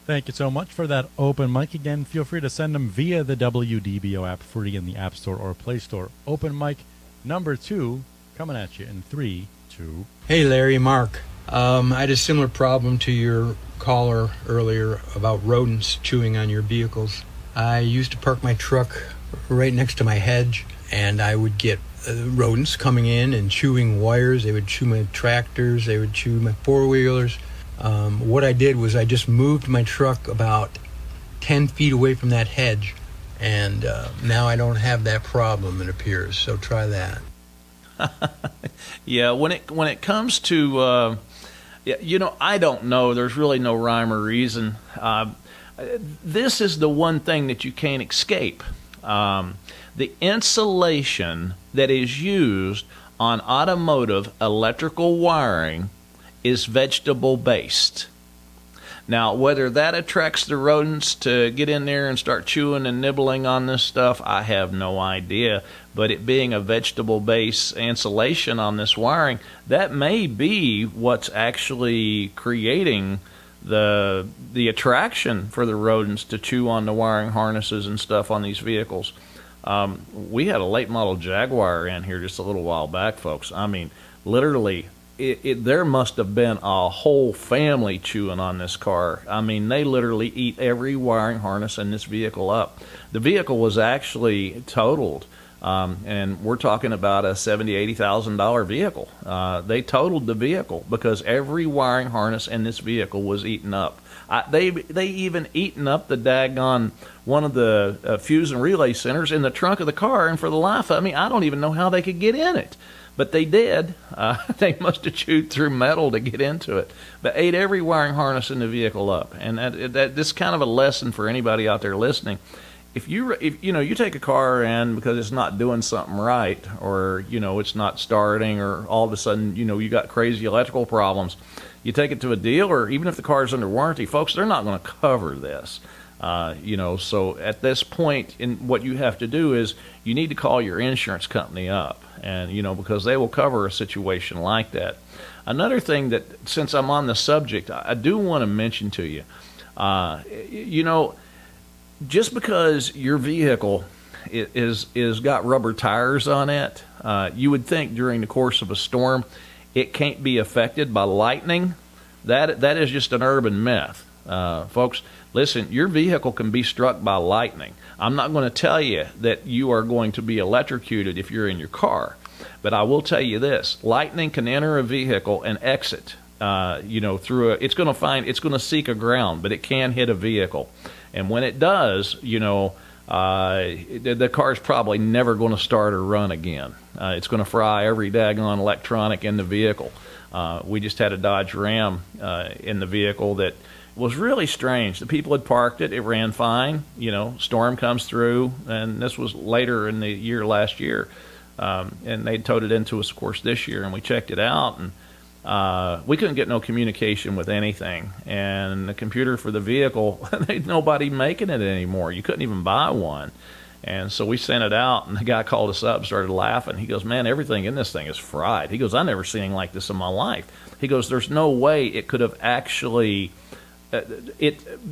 Thank you so much for that open mic. Again, feel free to send them via the WDBO app, free in the App Store or Play Store. Open mic number 2 coming at you in 3, 2. Hey, Larry, Mark. I had a similar problem to your caller earlier about rodents chewing on your vehicles. I used to park my truck right next to my hedge, and I would get rodents coming in and chewing wires. They would chew my tractors. They would chew my four-wheelers. What I did was I just moved my truck about 10 feet away from that hedge, and now I don't have that problem, it appears. So try that. Yeah, when it comes to, I don't know. There's really no rhyme or reason. This is the one thing that you can't escape. The insulation that is used on automotive electrical wiring is vegetable-based. Now, whether that attracts the rodents to get in there and start chewing and nibbling on this stuff, I have no idea. But it being a vegetable-based insulation on this wiring, that may be what's actually creating the attraction for the rodents to chew on the wiring harnesses and stuff on these vehicles. We had a late model Jaguar in here just a little while back, folks. I mean, literally, there must have been a whole family chewing on this car. I mean, they literally eat every wiring harness in this vehicle up. The vehicle was actually totaled, and we're talking about a $70,000, $80,000 vehicle. They totaled the vehicle because every wiring harness in this vehicle was eaten up. They even eaten up the daggone one of the fuse and relay centers in the trunk of the car, and for the life of me, I don't even know how they could get in it. But they did. They must have chewed through metal to get into it. But ate every wiring harness in the vehicle up. And that this is kind of a lesson for anybody out there listening. If you take a car in because it's not doing something right, or it's not starting, or all of a sudden you got crazy electrical problems, you take it to a dealer. Even if the car is under warranty, folks, they're not going to cover this. So at this point, what you have to do is you need to call your insurance company up, and because they will cover a situation like that. Another thing that, since I'm on the subject, I do want to mention to you, just because your vehicle is got rubber tires on it, you would think during the course of a storm it can't be affected by lightning. That is just an urban myth. Folks, listen, your vehicle can be struck by lightning. I'm not going to tell you that you are going to be electrocuted if you're in your car, but I will tell you this: lightning can enter a vehicle and exit, through it's going to seek a ground, but it can hit a vehicle. And when it does, the car's probably never going to start or run again. It's going to fry every daggone electronic in the vehicle. We just had a Dodge Ram in the vehicle that was really strange. The people had parked it. It ran fine. Storm comes through, and this was later in the year last year. And they towed it into us, of course, this year, and we checked it out, and we couldn't get no communication with anything. And the computer for the vehicle, there's nobody making it anymore. You couldn't even buy one. And so we sent it out, and the guy called us up and started laughing. He goes, "Man, everything in this thing is fried." He goes, "I never seen anything like this in my life." He goes, "There's no way it could have actually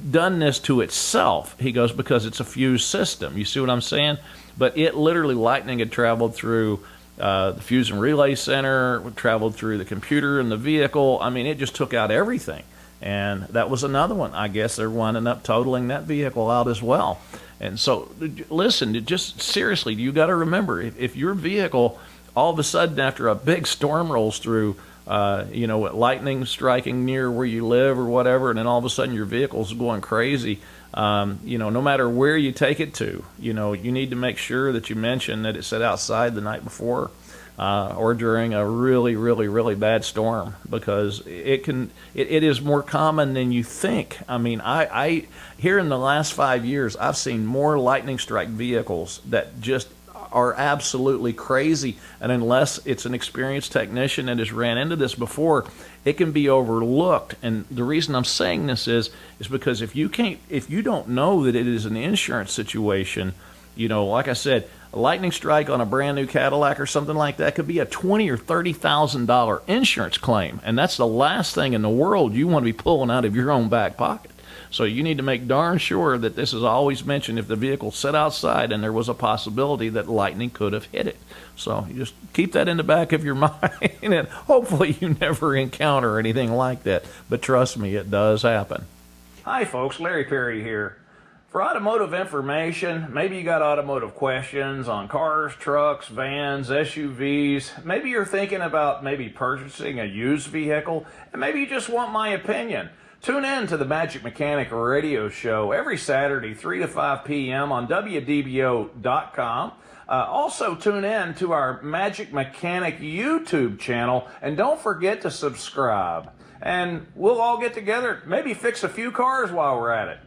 done this to itself." He goes, "Because it's a fuse system." You see what I'm saying? But it literally, lightning had traveled through the fuse and relay center, traveled through the computer in the vehicle. I mean, it just took out everything. And that was another one. I guess they're winding up totaling that vehicle out as well. And so, listen, just seriously, you got to remember, if your vehicle, all of a sudden after a big storm rolls through, lightning striking near where you live or whatever, and then all of a sudden your vehicle's going crazy, no matter where you take it to, you need to make sure that you mention that it sat outside the night before, or during a really, really, really bad storm, because it is more common than you think. I mean, I here in the last 5 years, I've seen more lightning strike vehicles that just are absolutely crazy, and unless it's an experienced technician that has ran into this before, it can be overlooked. And the reason I'm saying this is because if you don't know that it is an insurance situation, like I said, a lightning strike on a brand new Cadillac or something like that could be a $20,000 or $30,000 insurance claim, and that's the last thing in the world you want to be pulling out of your own back pocket. So you need to make darn sure that this is always mentioned if the vehicle set outside and there was a possibility that lightning could have hit it. So you just keep that in the back of your mind, and hopefully you never encounter anything like that. But trust me, it does happen. Hi folks, Larry Perry here. For automotive information, maybe you got automotive questions on cars, trucks, vans, SUVs. Maybe you're thinking about purchasing a used vehicle, and maybe you just want my opinion. Tune in to the Magic Mechanic radio show every Saturday, 3 to 5 p.m. on wdbo.com. Also tune in to our Magic Mechanic YouTube channel, and don't forget to subscribe. And we'll all get together, maybe fix a few cars while we're at it.